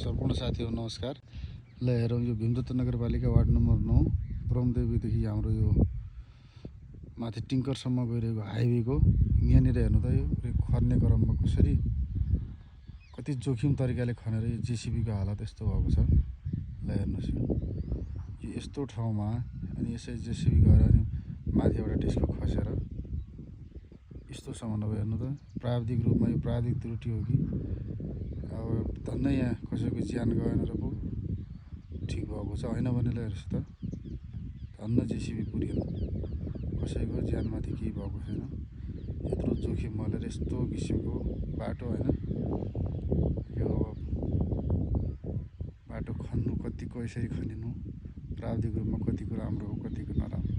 सम्पूर्ण साथीहरू नमस्कार। ल हेरौँ, यो भीमदत्त नगरपालिका वार्ड नम्बर 9 ब्रह्मदेवीदेखि हाम्रो यो माथि टिङ्करसम्म गइरहेको हाइवेको यहाँनिर हेर्नु त यो खन्ने क्रममा कसरी कति जोखिम तरिकाले खनेर यो जेसिबीको हालत यस्तो भएको छ। ल हेर्नुहोस्, यो यस्तो ठाउँमा अनि यसै जेसिबी गएर अनि माथिबाट त्यसको खसेर यस्तोसम्म अब हेर्नु त, प्राविधिक रूपमा यो प्राविधिक त्रुटि हो कि अब धन्नै यहाँ कसैको ज्यान गएन र पो ठिक भएको छ, होइन भने ल हेर्नुहोस् त, धन्न जेसिबी पुरिएन, कसैको ज्यानमाथि केही भएको छैन। यत्रो जोखिम मलेर यस्तो किसिमको बाटो, होइन यो अब बाटो खन्नु कतिको यसरी खनिनु, प्राविधिक रूपमा कतिको राम्रो हो कतिको नराम्रो।